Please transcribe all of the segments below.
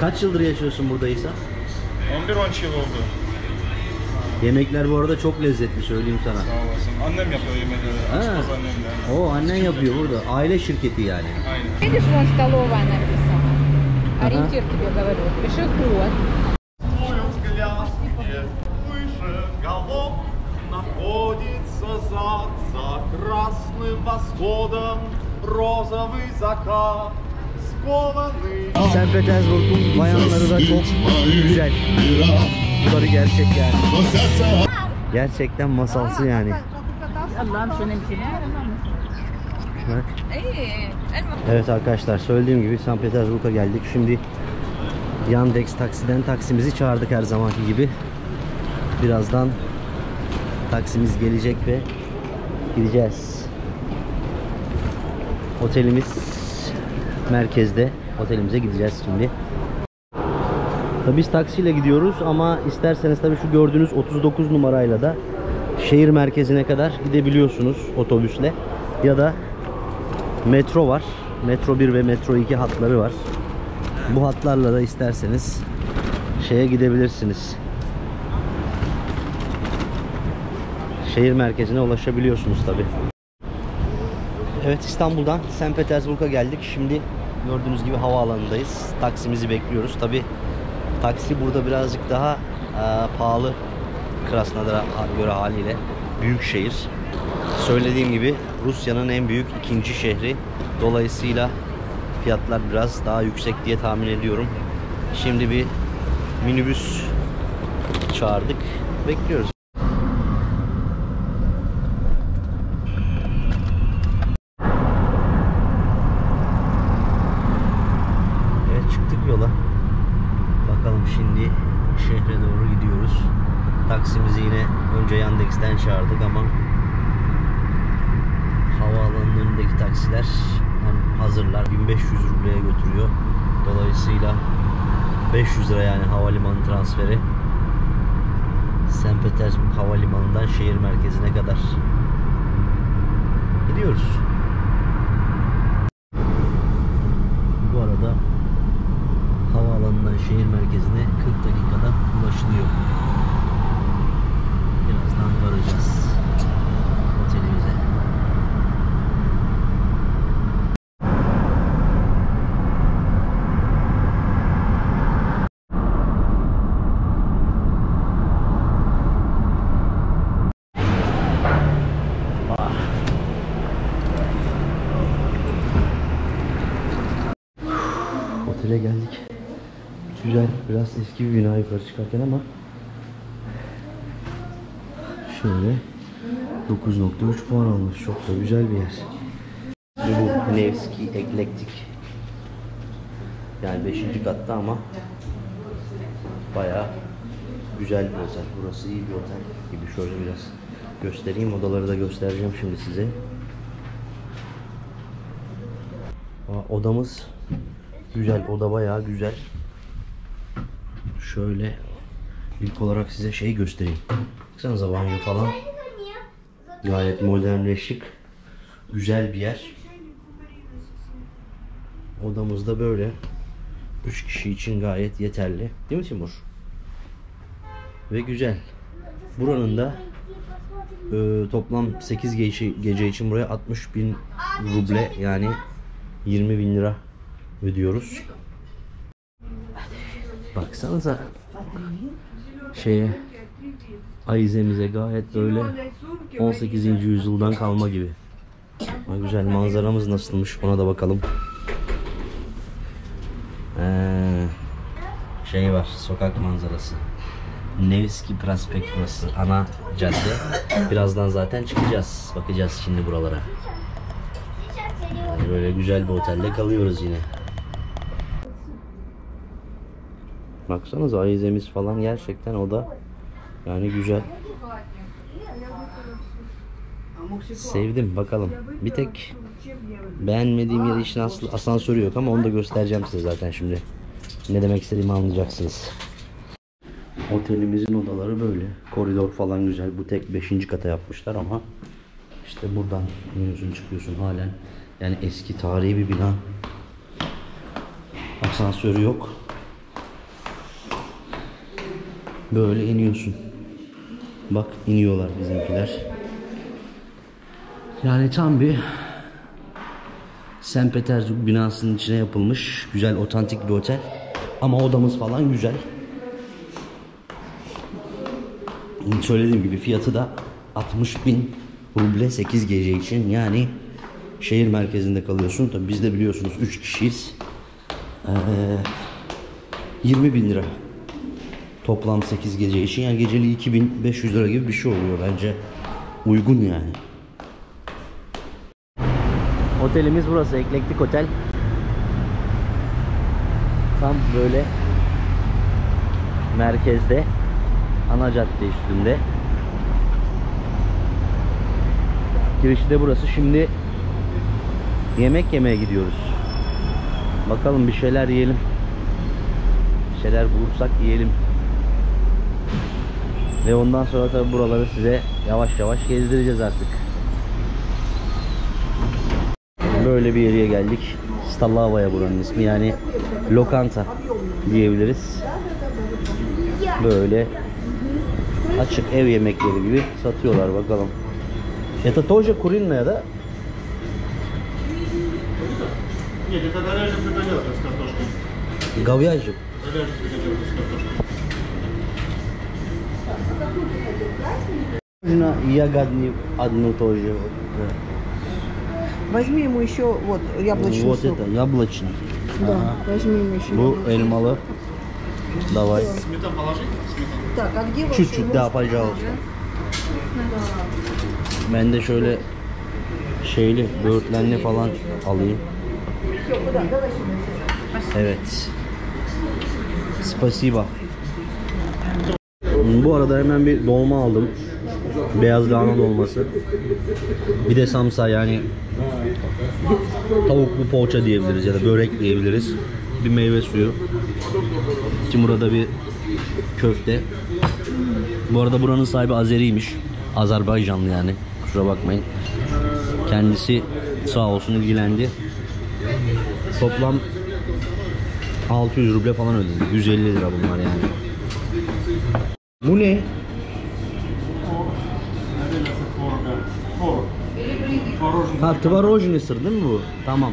Kaç yıldır yaşıyorsun burada İsa? 11-12 yıl oldu. Yemekler bu arada çok lezzetli, söyleyeyim sana. Sağ olasın. Annem yapıyor yemekleri. Aşkımız annemle. O annen yapıyor burada. Aile şirketi yani. Aynen. Видишь, вон столовая написано. Ориентир тебе говорю. Пешеход. Мой взгляд нет выше голов, находится за красным восходом розовый закат, скованный. St. Petersburg'un bayanları da çok güzel. Bunları gerçek yani. Gerçekten masalsı yani. Allah'ım şöyle bir şey. Bak. Evet arkadaşlar, söylediğim gibi St. Petersburg'a geldik. Şimdi Yandex taksiden taksimizi çağırdık her zamanki gibi. Birazdan taksimiz gelecek ve gideceğiz. Otelimiz merkezde. Otelimize gideceğiz şimdi. Tabii biz taksiyle gidiyoruz ama isterseniz tabii şu gördüğünüz 39 numarayla da şehir merkezine kadar gidebiliyorsunuz otobüsle. Ya da metro var. Metro 1 ve metro 2 hatları var. Bu hatlarla da isterseniz şeye gidebilirsiniz. Şehir merkezine ulaşabiliyorsunuz tabii. Evet, İstanbul'dan St. Petersburg'a geldik. Şimdi gördüğünüz gibi havaalanındayız. Taksimizi bekliyoruz. Tabii taksi burada birazcık daha pahalı. Krasnodar'a göre haliyle. Büyük şehir. Söylediğim gibi Rusya'nın en büyük ikinci şehri. Dolayısıyla fiyatlar biraz daha yüksek diye tahmin ediyorum. Şimdi bir minibüs çağırdık. Bekliyoruz. Evet, çıktık yola. Bakalım, şimdi şehre doğru gidiyoruz. Taksimizi yine önce Yandex'ten çağırdık ama havaalanının önündeki taksiler hem hazırlar, 1500 rubleye götürüyor. Dolayısıyla 500 lira yani havalimanı transferi. St. Petersburg havalimanından şehir merkezine kadar gidiyoruz. Bu arada havaalanından şehir merkezine 40 dakikada ulaşılıyor. Birazdan varacağız otelimize. Otele geldik. Güzel, biraz eski bir bina yukarı çıkarken ama şöyle 9.3 puan almış. Çok da güzel bir yer. Bu Nevski Eklektik. Yani 5. katta ama bayağı güzel bir otel. Burası iyi bir otel gibi. Şöyle biraz göstereyim. Odaları da göstereceğim şimdi size. Odamız güzel. Oda bayağı güzel. Şöyle ilk olarak size şey göstereyim. Baksanıza, banyo falan. Gayet modern ve şık. Güzel bir yer. Odamızda böyle 3 kişi için gayet yeterli. Değil mi Timur? Ve güzel. Buranın da toplam 8 gece için buraya 60.000 ruble yani 20.000 lira ödüyoruz. Baksanıza şeye, ayizemize gayet böyle 18. yüzyıldan kalma gibi. Ama güzel, manzaramız nasılmış ona da bakalım. Şey var, sokak manzarası. Nevski Prospekt burası, ana cadde. Birazdan zaten çıkacağız. Bakacağız şimdi buralara. Yani böyle güzel bir otelde kalıyoruz yine. Baksanıza, ayizemiz falan gerçekten o da yani güzel. Sevdim, bakalım. Bir tek beğenmediğim yer için asansörü yok ama onu da göstereceğim size zaten şimdi. Ne demek istediğimi anlayacaksınız. Otelimizin odaları böyle. Koridor falan güzel. Bu tek 5. kata yapmışlar ama işte buradan iniyorsun, çıkıyorsun halen. Yani eski tarihi bir bina. Asansörü yok. Böyle iniyorsun. Bak iniyorlar bizimkiler. Yani tam bir St. Petersburg binasının içine yapılmış güzel otantik bir otel. Ama odamız falan güzel. Söylediğim gibi fiyatı da 60.000 ruble 8 gece için. Yani şehir merkezinde kalıyorsun. Tabi biz de biliyorsunuz 3 kişiyiz. 20.000 lira. Toplam 8 gece için. Yani geceliği 2500 lira gibi bir şey oluyor. Bence uygun yani. Otelimiz burası. Eklektik otel. Tam böyle merkezde. Ana cadde üstünde. Girişi de burası. Şimdi yemek yemeye gidiyoruz. Bakalım bir şeyler yiyelim. Bir şeyler bulursak yiyelim. Ve ondan sonra tabi buraları size yavaş yavaş gezdireceğiz artık. Böyle bir yere geldik. Stalava'ya buranın ismi. Yani lokanta diyebiliriz. Böyle açık ev yemekleri gibi satıyorlar bakalım. Это тоже куриная, да? Нет, это говяжья фрикаделька с картошкой. Говяжьи. Говяжья фрикаделька с картошкой. Нужно ягодный одну тоже. Возьми ему еще вот яблочный Вот сок. это яблочный. Да, Ага. возьми ему еще. Bu elmalı. Давай. Сметану положить? Сметану. Так, а где ваш Чуть-чуть, да, pожалуйста. Ben de şöyle şeyli, böğürtlenli falan alayım. Evet. Spasiba. Bu arada hemen bir dolma aldım. Beyaz lahana dolması. Bir de samsa, yani tavuklu poğaça diyebiliriz ya da börek diyebiliriz. Bir meyve suyu. Şimdi burada bir köfte. Bu arada buranın sahibi Azeriymiş. Azerbaycanlı yani. Kusura bakmayın. Kendisi sağ olsun ilgilendi. Toplam 600 ruble falan ödedik. 150 lira bunlar yani. Bu ne? Ha, tvarojni sır değil mi bu? Tamam.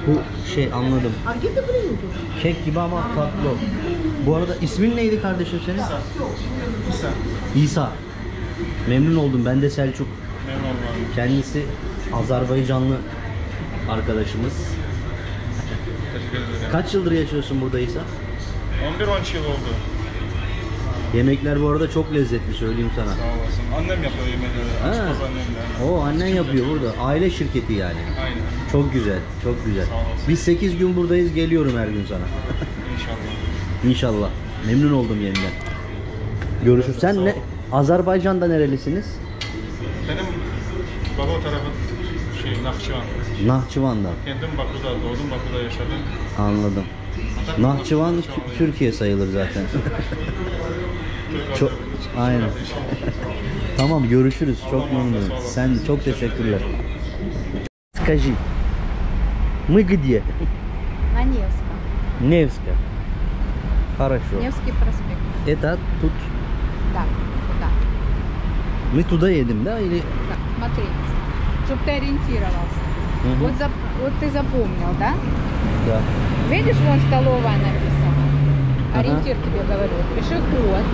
Bu şey, anladım. А где ты принял уже? Kek gibi ama tatlı. Bu arada ismin neydi kardeşim senin? İsa. İsa. Memnun oldum. Ben de Selçuk. Memnun oldum. Kendisi Azerbaycanlı arkadaşımız. Teşekkür ederim. Kaç yıldır yaşıyorsun burada İsa? 11-12 yıl oldu. Yemekler bu arada çok lezzetli, söyleyeyim sana. Sağ olasın. Annem yapıyor yemekleri. Ha. Aşpaz annemle. O annen yapıyor burada. Aile şirketi yani. Aynen. Çok güzel, çok güzel. Sağ olasın. Biz 8 gün buradayız, geliyorum her gün sana. İnşallah. İnşallah. Memnun oldum yeniden. Görüşürüz. Sen ne? Azerbaycan'da nerelisiniz? Benim baba tarafı Nahçıvan. Nahçıvan'da. Kendim Bakü'de doğdum, Bakü'de yaşadım. Anladım. Nahçıvan Türkiye sayılır zaten. Çok, aynen. Tamam, görüşürüz. Çok memnunum. Sen çok teşekkürler. Скажи, мы где? На Невском. Невска. Хорошо. Невский проспект. Это тут. Да, да. Мы туда едем, да? Или? Да. Смотри, чтобы ты ориентировался. Мгм. Вот ты запомнил, да? Да. Видишь, вон столовая написана. Ага. Ориентир тебе говорю. Пешеход,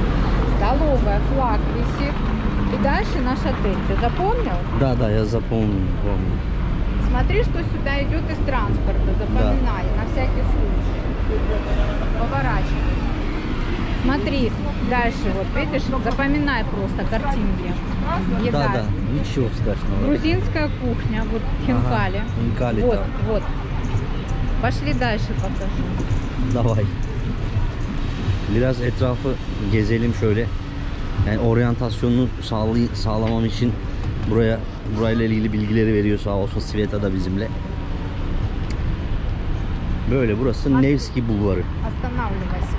столовая, флаг висит. И дальше наш отель. Ты запомнил? Да, я запомнил. Помню. Смотри, что сюда идет из транспорта. Запоминай, на всякий случай. Поворачивай. Смотри, дальше вот, видишь, запоминай просто картинки. Еда. Да, ничего страшного. Грузинская кухня, вот хинкали. Ага, хинкали Вот, там. вот. Пошли дальше покажу. Davay. Biraz etrafı gezelim şöyle. Yani oryantasyonunu sağlamam için burayla ilgili bilgileri veriyor sağ olsun Sveta da bizimle. Böyle, burası Nevski Bulvarı. Останавливайся.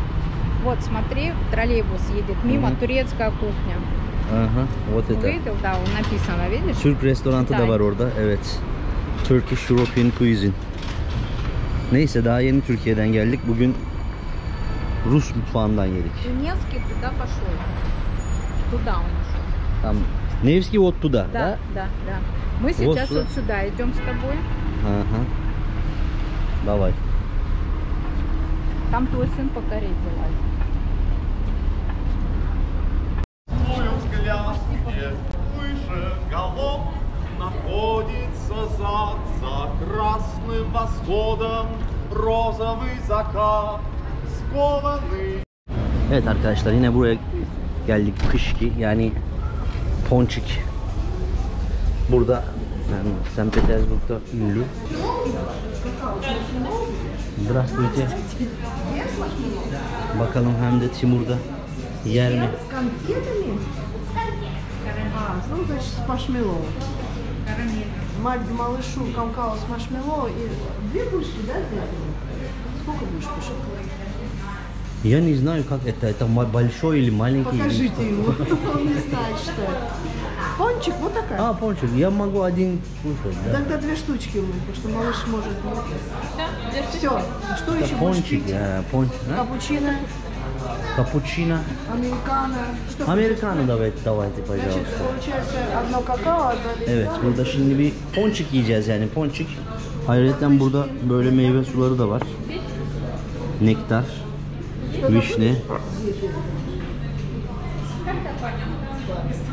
Вот, смотри, троллейбус едет мимо, Мгм. турецкая кухня. Aha, вот это. Увидел, да, он написано, видишь? Türk restoranı da var orada. Evet. Turkish European Cuisine. Neyse, daha yeni Türkiye'den geldik. Bugün Rus mutfağından yedik. Невский туда пошел. Туда он ушел. Там Невский вот туда, Да, да? да, да. Мы сейчас сюда. вот сюда идем с тобой. Ага. Давай. Там твой сын по карете лазит. Мой взгляд нет выше голов, находится зад за красным восходом, розовый закат, скованный. Evet arkadaşlar, yine buraya geldik. Kışki, yani Ponçik. Burada yani St. Petersburg'da ünlü. Здравствуйте. Bakalım hem de Timur'da yer mi? С конфетами? Ну, значит, с маршмеллоу. Малышу какао с маршмеллоу и 2 булочки, да, для этого? Сколько будешь кушать? Я не знаю, как это большой или маленький. Покажите ему, он не знает, что это. Пончик, вот такая. А, пончик, я могу один кушать, да? Тогда 2 штучки ему, потому что малыш может. Все. Что Это еще будешь пончик, пить? пончик, да? Капучино, Капучино. американо. Что Americano давайте, Значит, пожалуйста. получается одно какао, одно Evet, burada şimdi bir ponçik yiyeceğiz, yani ponçik. Ayrıca burada böyle meyve suları da var. Nektar,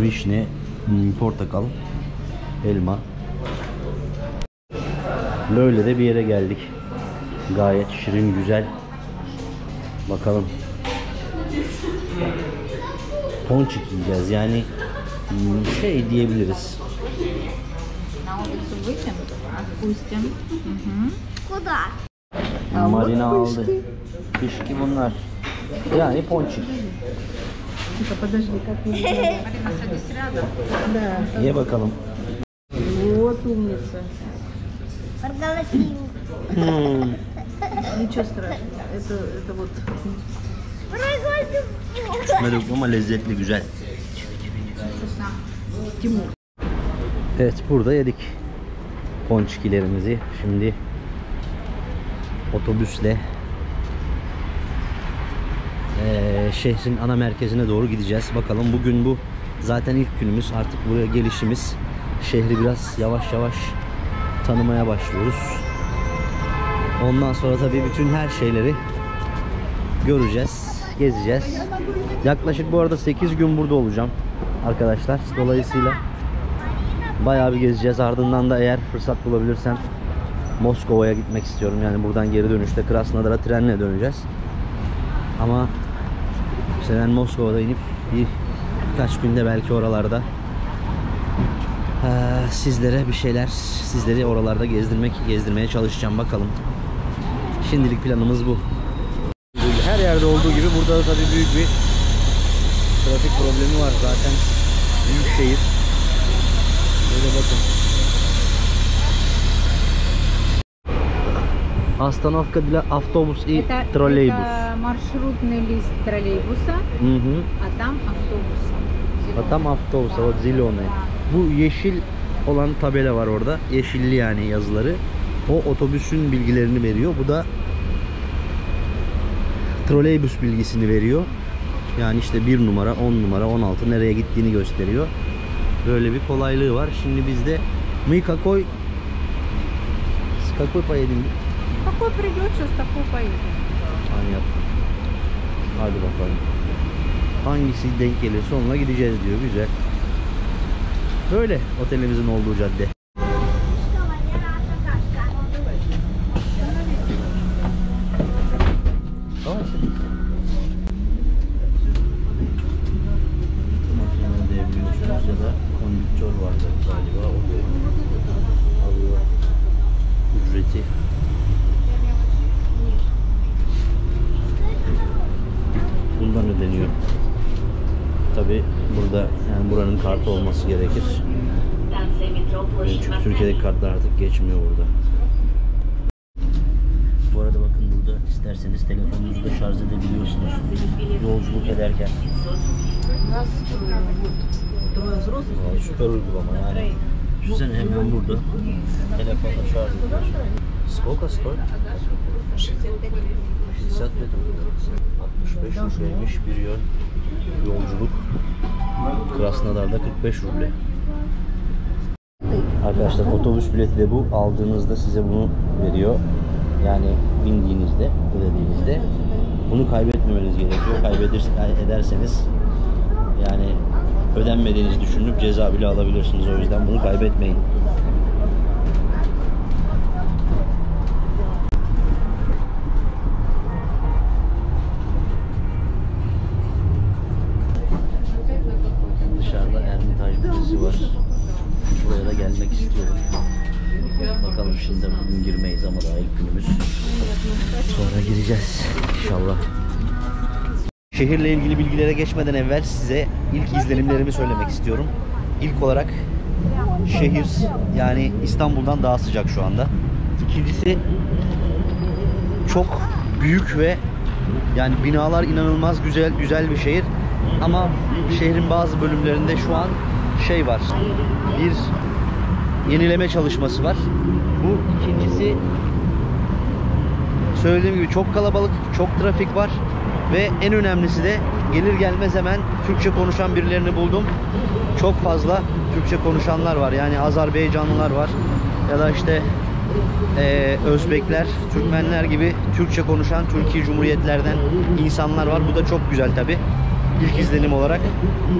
vişne, portakal, elma. Böyle de bir yere geldik. Gayet şirin, güzel. Bakalım. Ponçik yiyeceğiz, yani şey diyebiliriz. На улицу выйдем, отпустим. Marina aldı. Pişki bunlar. Yani ponçik. Тихо, подожди, как не Марина, садись рядом. Да. Ye bakalım. Вот умница. Ничего страшного. Это вот. Merak ama lezzetli, güzel. Тимур. Evet, burada yedik ponçikilerimizi. Şimdi otobüsle şehrin ana merkezine doğru gideceğiz. Bakalım, bugün bu zaten ilk günümüz. Artık buraya gelişimiz. Şehri biraz yavaş yavaş tanımaya başlıyoruz. Ondan sonra tabii bütün her şeyleri göreceğiz, gezeceğiz. Yaklaşık bu arada 8 gün burada olacağım arkadaşlar. Dolayısıyla bayağı bir gezeceğiz. Ardından da eğer fırsat bulabilirsem Moskova'ya gitmek istiyorum. Yani buradan geri dönüşte Krasnodar'a trenle döneceğiz. Ama işte ben Moskova'da inip birkaç günde belki oralarda sizlere bir şeyler, sizleri oralarda gezdirmeye çalışacağım. Bakalım. Şimdilik planımız bu. Her yerde olduğu gibi burada da tabii büyük bir trafik problemi var zaten. Büyük şehir. Böyle bakın. Остановка для автобус и троллейбус. Это маршрутный лист троллейбуса, Hı. а там автобус. А там автобус, вот zеленый. Bu yeşil olan tabela var orada. Yeşilli yani yazıları. O otobüsün bilgilerini veriyor. Bu da troleybüs bilgisini veriyor. Yani işte 1 numara, 10 numara, 16 nereye gittiğini gösteriyor. Böyle bir kolaylığı var. Şimdi bizde какой поедем? Какой придет, сейчас такой поедем. Понятно. Hadi bakalım. Hangisi denk gelirse onunla gideceğiz diyor. Güzel. Böyle otelimizin olduğu cadde. Makineyi devriyorsunuz ya da kondüktör vardı galiba. O da alıyor ücreti. Bundan ödeniyor. Tabi burada yani buranın kartı olması gerekir. Çünkü Türkiye'deki kartlar artık geçmiyor burada. Bu arada bakın, burada isterseniz telefonunuzu da şarj edebiliyorsunuz yolculuk ederken. Süper uygulama yani. Düşünsene, hemen burada telefonla şarj ediyorsun. Сколько стоит? 65 гривен. 50 metre. 65 rubleymiş bir yön yolculuk. Krasnodar'da 45 ruble. Arkadaşlar otobüs bileti de bu. Aldığınızda size bunu veriyor. Yani bindiğinizde, ödediğinizde bunu kaybetmemeniz gerekiyor. Ederseniz yani ödenmediğinizi düşünüp ceza bile alabilirsiniz. O yüzden bunu kaybetmeyin. Dışarıda Ermitaj Müzesi var. Buraya da gelmek istiyorum. Bakalım şimdi bugün girmeyiz ama daha ilk günümüz. Sonra gireceğiz inşallah. Şehirle ilgili bilgilere geçmeden evvel size ilk izlenimlerimi söylemek istiyorum. İlk olarak şehir yani İstanbul'dan daha sıcak şu anda. İkincisi çok büyük ve yani binalar inanılmaz güzel bir şehir. Ama şehrin bazı bölümlerinde şu an şey var. Bir yenileme çalışması var. Bu ikincisi söylediğim gibi çok kalabalık, çok trafik var ve en önemlisi de gelir gelmez hemen Türkçe konuşan birilerini buldum. Çok fazla Türkçe konuşanlar var. Yani Azerbaycanlılar var ya da işte Özbekler, Türkmenler gibi Türkçe konuşan Türkiye Cumhuriyetlerden insanlar var. Bu da çok güzel tabi. İlk izlenim olarak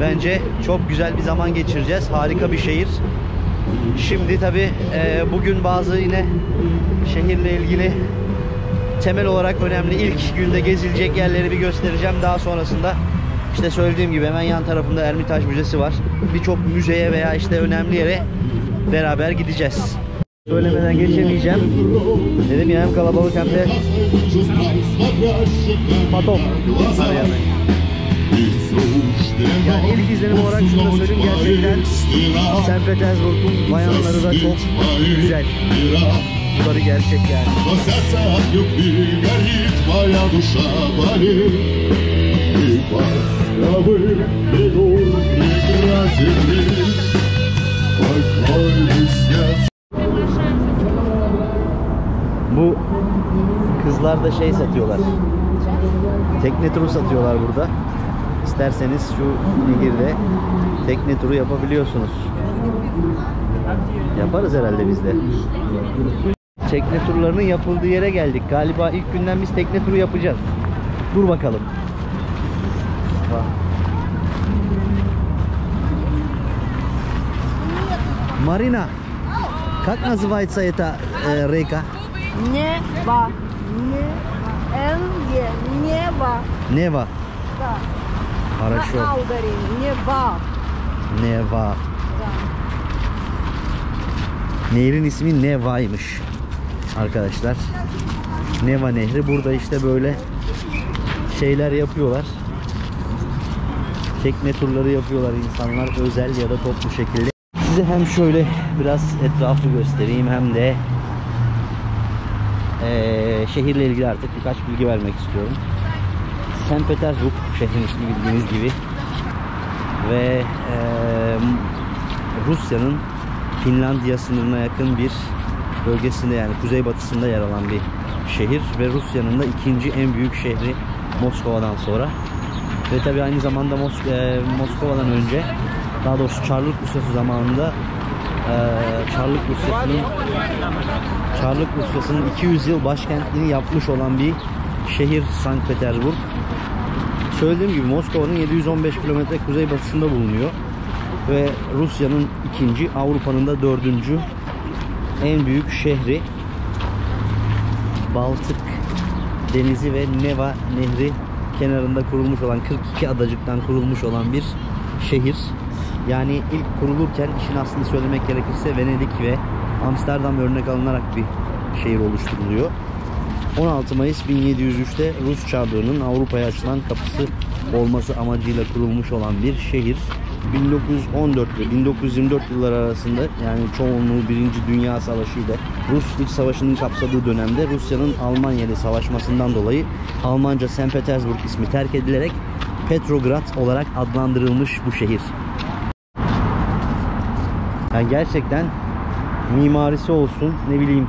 bence çok güzel bir zaman geçireceğiz. Harika bir şehir. Şimdi tabi bugün bazı yine şehirle ilgili temel olarak önemli ilk günde gezilecek yerleri bir göstereceğim. Daha sonrasında işte söylediğim gibi hemen yan tarafında Ermitaj Müzesi var. Birçok müzeye veya işte önemli yere beraber gideceğiz. Söylemeden geçemeyeceğim. Dedim ya hem kalabalık hem de patok. Yani ilk izlenim olarak şunu da söyleyeyim, gerçekten St. Petersburg'un bayanları da çok güzel. Bunları gerçek yani. Bu kızlar da şey satıyorlar. Tekne turu satıyorlar burada. İsterseniz şu nehirde tekne turu yapabiliyorsunuz. Yaparız herhalde biz de. Tekne turlarının yapıldığı yere geldik. Galiba ilk günden biz tekne turu yapacağız. Dur bakalım. Marina, как называется эта река? Нева. Нева. Neva. Да. Хорошо. На ударение. Нева. Neva. Nehrin ismi Neva'ymış arkadaşlar. Neva Nehri. Burada işte böyle şeyler yapıyorlar. Tekne turları yapıyorlar insanlar özel ya da toplu şekilde. Size hem şöyle biraz etrafı göstereyim hem de şehirle ilgili artık birkaç bilgi vermek istiyorum. St. Petersburg şehrin ismi bildiğiniz gibi ve Rusya'nın Finlandiya sınırına yakın bir bölgesinde, yani kuzeybatısında yer alan bir şehir ve Rusya'nın da ikinci en büyük şehri Moskova'dan sonra. Ve tabi aynı zamanda Moskova'dan önce, daha doğrusu Çarlık Rusyası zamanında Çarlık Rusyası'nın 200 yıl başkentliğini yapmış olan bir şehir St. Petersburg. Söylediğim gibi Moskova'nın 715 kilometre kuzeybatısında bulunuyor ve Rusya'nın ikinci, Avrupa'nın da dördüncü en büyük şehri. Baltık Denizi ve Neva Nehri kenarında kurulmuş olan, 42 adacıktan kurulmuş olan bir şehir. Yani ilk kurulurken, işin aslını söylemek gerekirse, Venedik ve Amsterdam örnek alınarak bir şehir oluşturuluyor. 16 Mayıs 1703'te Rus Çarlığı'nın Avrupa'ya açılan kapısı olması amacıyla kurulmuş olan bir şehir. 1914 ve 1924 yılları arasında, yani çoğunluğu 1. Dünya Savaşı ile Rus İç Savaşı'nın kapsadığı dönemde Rusya'nın Almanya ile savaşmasından dolayı Almanca St. Petersburg ismi terk edilerek Petrograd olarak adlandırılmış bu şehir. Yani gerçekten mimarisi olsun, ne bileyim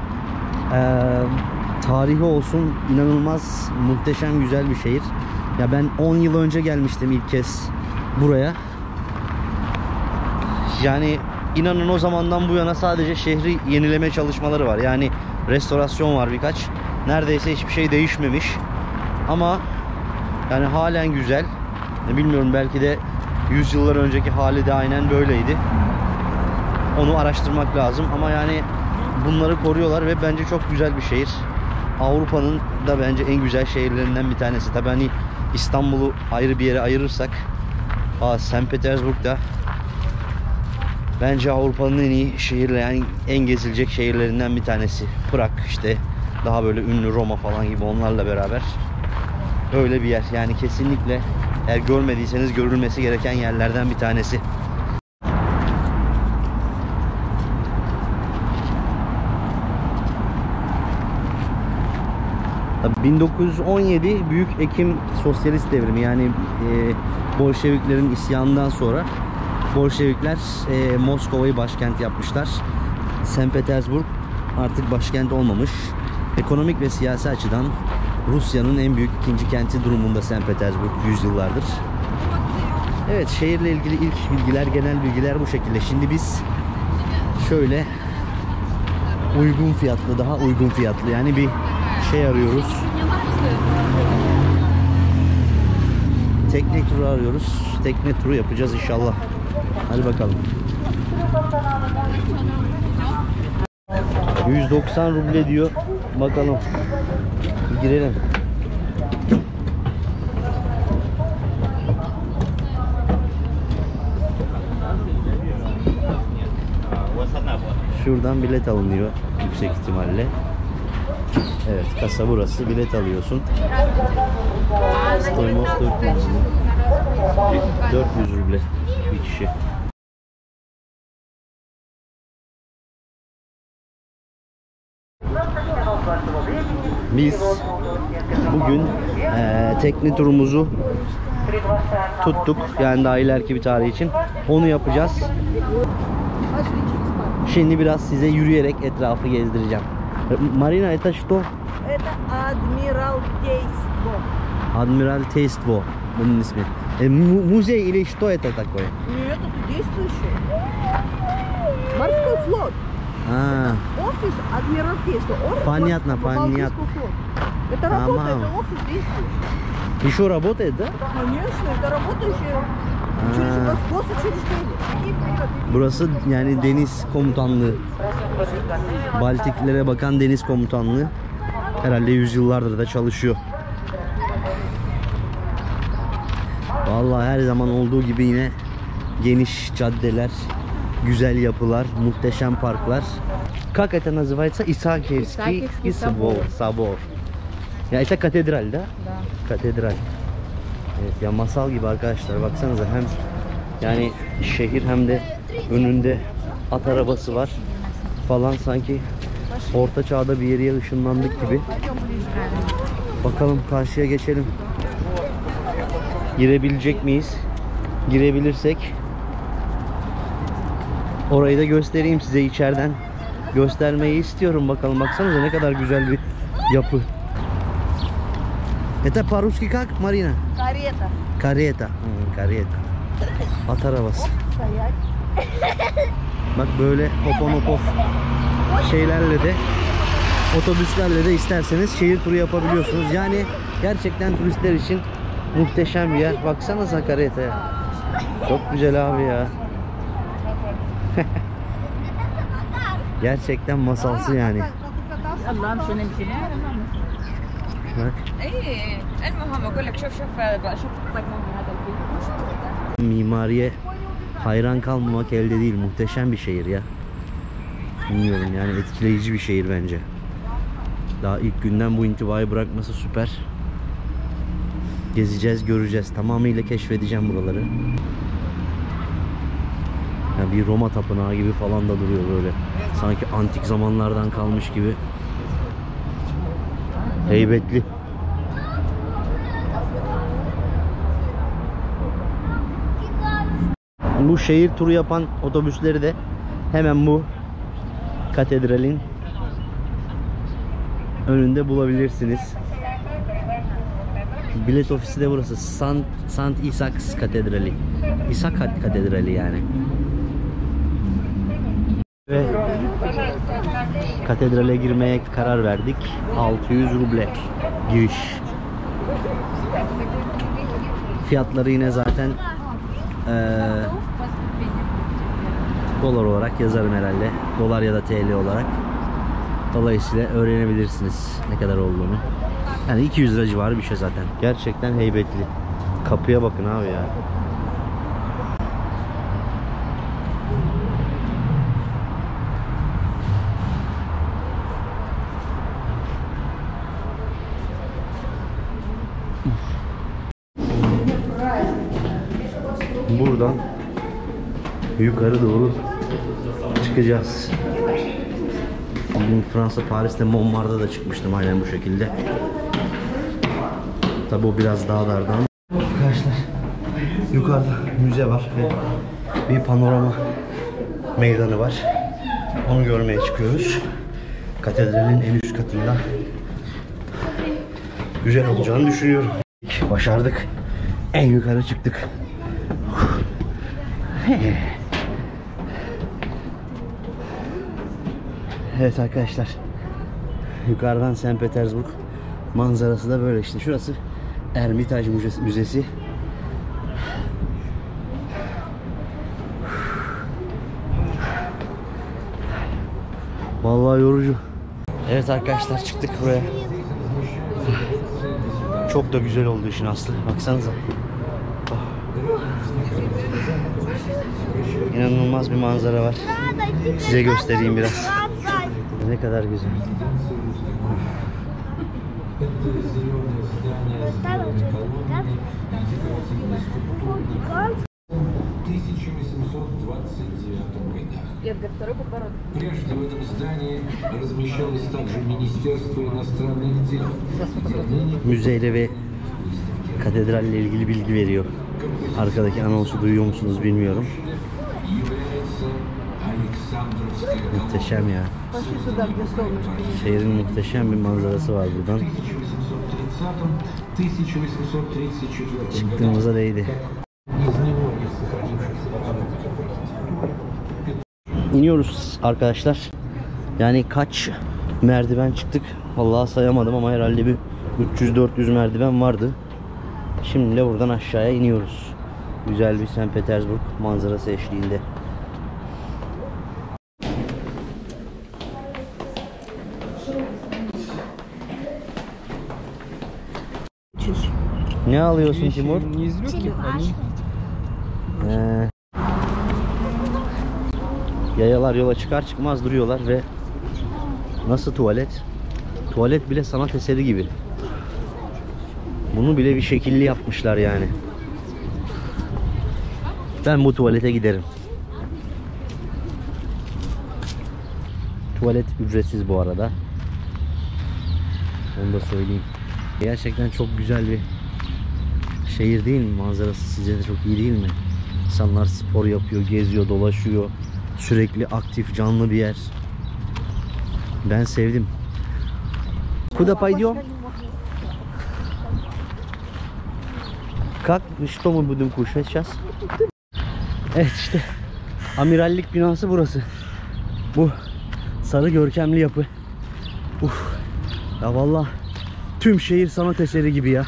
tarihi olsun inanılmaz muhteşem güzel bir şehir. Ya ben 10 yıl önce gelmiştim ilk kez buraya. Yani inanın o zamandan bu yana sadece şehri yenileme çalışmaları var. Yani restorasyon var birkaç. Neredeyse hiçbir şey değişmemiş. Ama yani halen güzel. Bilmiyorum, belki de 100 yıllar önceki hali de aynen böyleydi. Onu araştırmak lazım ama yani bunları koruyorlar ve bence çok güzel bir şehir. Avrupa'nın da bence en güzel şehirlerinden bir tanesi. Tabii hani İstanbul'u ayrı bir yere ayırırsak, St. Petersburg'da bence Avrupa'nın en iyi şehirleri, yani en gezilecek şehirlerinden bir tanesi. Prag işte, daha böyle ünlü Roma falan gibi, onlarla beraber öyle bir yer. Yani kesinlikle eğer görmediyseniz görülmesi gereken yerlerden bir tanesi. 1917 Büyük Ekim Sosyalist Devrimi, yani Bolşeviklerin isyanından sonra Bolşevikler Moskova'yı başkent yapmışlar. St. Petersburg artık başkent olmamış. Ekonomik ve siyasi açıdan Rusya'nın en büyük ikinci kenti durumunda St. Petersburg yüzyıllardır. Evet, şehirle ilgili ilk bilgiler, genel bilgiler bu şekilde. Şimdi biz şöyle uygun fiyatlı, daha uygun fiyatlı yani bir şey arıyoruz. Tekne turu arıyoruz. Tekne turu yapacağız inşallah. Hadi bakalım. 190 ruble diyor. Bakalım. Bir girelim. Şuradan bilet alınıyor yüksek ihtimalle. Evet, kasa burası. Bilet alıyorsun. Stoymos 400 ruble bir kişi. Biz bugün tekne turumuzu tuttuk. Yani daha ileriki bir tarih için. Onu yapacağız. Şimdi biraz size yürüyerek etrafı gezdireceğim. Marina, это что? Это Адмиралтейство. Admiralteystvo bunun ismi. Muzey или что это такое? Нет, это действующий. Морской флот. Офис Адмиралтейства. Понятно, понятно. Это работает, это офис действующий. Еще работает, да? Конечно, это работающий учреждение. Burası yani deniz komutanlığı. Baltiklere bakan deniz komutanlığı. Herhalde yüzyıllardır da çalışıyor. Vallahi her zaman olduğu gibi yine geniş caddeler, güzel yapılar, muhteşem parklar. Как это называется? Исаакиевский собор. Ya işte katedral da. Да. Katedral. Evet ya, masal gibi arkadaşlar, baksanıza, hem yani şehir hem de önünde at arabası var falan, sanki orta çağda bir yere ışınlandık gibi. Bakalım karşıya geçelim. Girebilecek miyiz? Girebilirsek orayı da göstereyim size, içeriden göstermeyi istiyorum. Bakalım, baksanıza ne kadar güzel bir yapı. Это по-русски как, Marina? Карета. Kareta. Kareta. At arabası. Bak böyle hoponopof şeylerle de, otobüslerle de isterseniz şehir turu yapabiliyorsunuz. Yani gerçekten turistler için muhteşem bir yer. Baksanıza karetaya. Çok güzel abi ya. Gerçekten masalsı yani. Allah'ım şunu bir şey. Bak. ايه المهم اقول لك شوف بقى شوف طيب هذا الفيديو. Mimariye hayran kalmamak elde değil. Muhteşem bir şehir ya. Bilmiyorum yani, etkileyici bir şehir bence. Daha ilk günden bu intibayı bırakması süper. Gezeceğiz, göreceğiz. Tamamıyla keşfedeceğim buraları. Yani bir Roma tapınağı gibi falan da duruyor böyle. Sanki antik zamanlardan kalmış gibi. Heybetli. Bu şehir turu yapan otobüsleri de hemen bu katedralin önünde bulabilirsiniz. Bilet ofisi de burası. Sant Isaacs Katedrali. İshak Katedrali yani. Ve katedrale girmeye karar verdik. 600 ruble giriş. Fiyatları yine zaten dolar olarak yazarım herhalde. Dolar ya da TL olarak. Dolayısıyla öğrenebilirsiniz ne kadar olduğunu. Yani 200 lira civarı bir şey zaten. Gerçekten heybetli. Kapıya bakın abi ya. Buradan yukarı doğru çıkacağız. Bugün Fransa, Paris'te Montmartre'da da çıkmıştım aynen bu şekilde. Tabi o biraz daha dardan. Arkadaşlar yukarıda müze var ve bir panorama meydanı var. Onu görmeye çıkıyoruz. Katedralin en üst katında. Güzel olacağını düşünüyorum. Başardık. En yukarı çıktık. Evet arkadaşlar, yukarıdan St. Petersburg manzarası da böyle işte. Şurası Ermitaj Müzesi. Vallahi yorucu. Evet arkadaşlar, çıktık buraya. Çok da güzel oldu işin aslı. Baksanıza. İnanılmaz bir manzara var. Size göstereyim biraz. Ne kadar güzel. Прежде в этом здании размещалось также Министерство иностранных дел. Müzeyle ve katedralle ilgili bilgi veriyor. Arkadaki anonsu duyuyor musunuz bilmiyorum. Muhteşem ya. Şehrin muhteşem bir manzarası var buradan. Çıktığımıza değdi. İniyoruz arkadaşlar. Yani kaç merdiven çıktık vallahi sayamadım ama herhalde bir 300-400 merdiven vardı. Şimdi de buradan aşağıya iniyoruz. Güzel bir St. Petersburg manzarası eşliğinde. Ne alıyorsun Timur? Yayalar yola çıkar çıkmaz duruyorlar ve nasıl tuvalet? Tuvalet bile sanat eseri gibi. Bunu bile bir şekilli yapmışlar yani. Ben bu tuvalete giderim. Tuvalet ücretsiz bu arada. Onu da söyleyeyim. Gerçekten çok güzel bir şehir değil mi? Manzarası sizce de çok iyi değil mi? İnsanlar spor yapıyor, geziyor, dolaşıyor. Sürekli aktif, canlı bir yer. Ben sevdim. Куда пойдем? Как, что мы будем кушать сейчас? Evet işte amirallik binası burası. Bu sarı görkemli yapı. Ya vallahi tüm şehir sanat eseri gibi ya.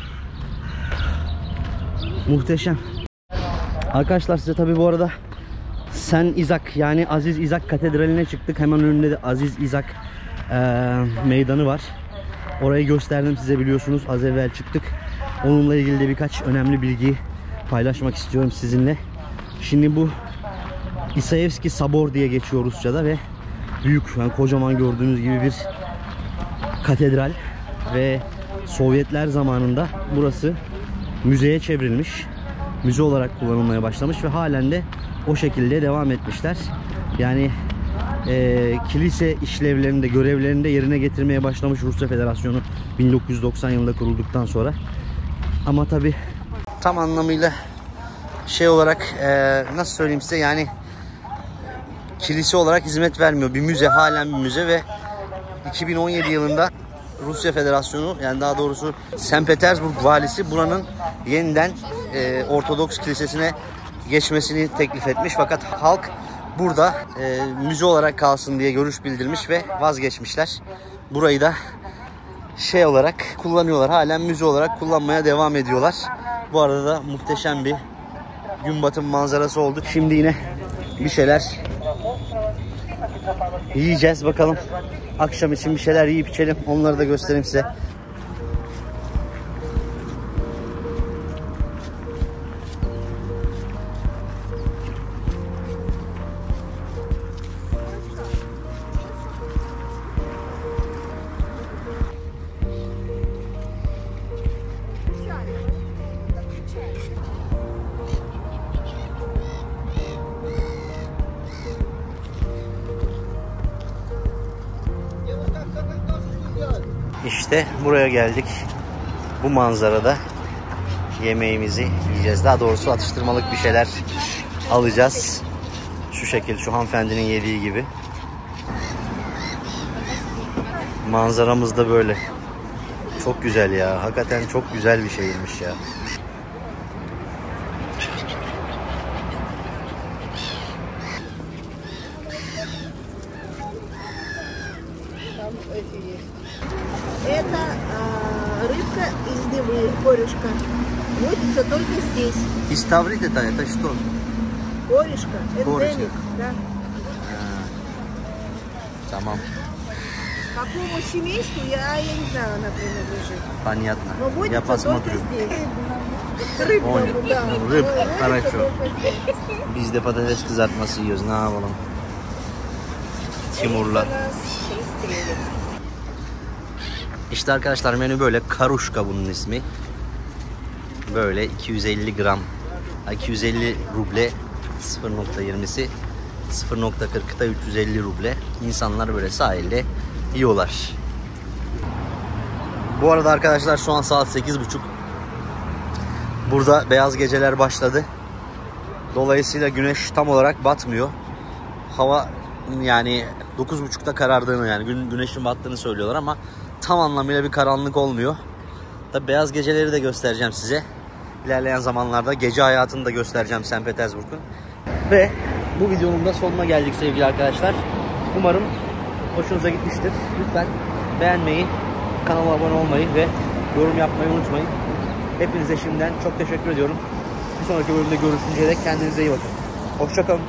Muhteşem. Arkadaşlar size tabi bu arada St. Isaac yani Aziz İzak Katedrali'ne çıktık. Hemen önünde de Aziz İzak meydanı var. Orayı gösterdim size, biliyorsunuz. Az evvel çıktık. Onunla ilgili de birkaç önemli bilgiyi paylaşmak istiyorum sizinle. Şimdi bu İsayevski Sabor diye geçiyor Rusça'da ve büyük, yani kocaman gördüğünüz gibi bir katedral ve Sovyetler zamanında burası müzeye çevrilmiş. Müze olarak kullanılmaya başlamış ve halen de o şekilde devam etmişler. Yani kilise işlevlerini de, görevlerini de yerine getirmeye başlamış Rusya Federasyonu 1990 yılında kurulduktan sonra. Ama tabi tam anlamıyla şey olarak nasıl söyleyeyim size, yani kilise olarak hizmet vermiyor. Bir müze, halen bir müze ve 2017 yılında Rusya Federasyonu, yani daha doğrusu St. Petersburg valisi buranın yeniden Ortodoks Kilisesi'ne geçmesini teklif etmiş. Fakat halk burada müze olarak kalsın diye görüş bildirmiş ve vazgeçmişler. Burayı da şey olarak kullanıyorlar. Halen müze olarak kullanmaya devam ediyorlar. Bu arada da muhteşem bir gün batım manzarası oldu. Şimdi yine bir şeyler yiyeceğiz bakalım. Akşam için bir şeyler yiyip içelim. Onları da göstereyim size. İşte buraya geldik. Bu manzarada yemeğimizi yiyeceğiz. Daha doğrusu atıştırmalık bir şeyler alacağız. Şu şekil, şu hanımefendinin yediği gibi. Manzaramız da böyle. Çok güzel ya. Hakikaten çok güzel bir şehirmiş ya. Это рыбка из Невы, корюшка. Водится только здесь. İstavrit это что? Корюшка, Корюшка. эндемик, да. Tamam. Какому семейству, я не знаю, она принадлежит. Понятно. Но Я водится только посмотрю. здесь. Рыбка, Понял. да. Рыб, Водится хорошо. только здесь. Biz de patates kızartması yiyoruz. Ne yapalım? Timur'la. Это нас пристрелит. İşte arkadaşlar menü böyle. Karuşka bunun ismi. Böyle 250 gram. 250 ruble 0.20'si. 0.40'ı da 350 ruble. İnsanlar böyle sahilde yiyorlar. Bu arada arkadaşlar şu an saat 8.30. Burada beyaz geceler başladı. Dolayısıyla güneş tam olarak batmıyor. Hava yani 9.30'da karardığını, yani güneşin battığını söylüyorlar ama tam anlamıyla bir karanlık olmuyor. Tabi beyaz geceleri de göstereceğim size. İlerleyen zamanlarda gece hayatını da göstereceğim St. Petersburg'un. Ve bu videonun da sonuna geldik sevgili arkadaşlar. Umarım hoşunuza gitmiştir. Lütfen beğenmeyi, kanala abone olmayı ve yorum yapmayı unutmayın. Hepinize şimdiden çok teşekkür ediyorum. Bir sonraki bölümde görüşünceye dek kendinize iyi bakın. Hoşça kalın.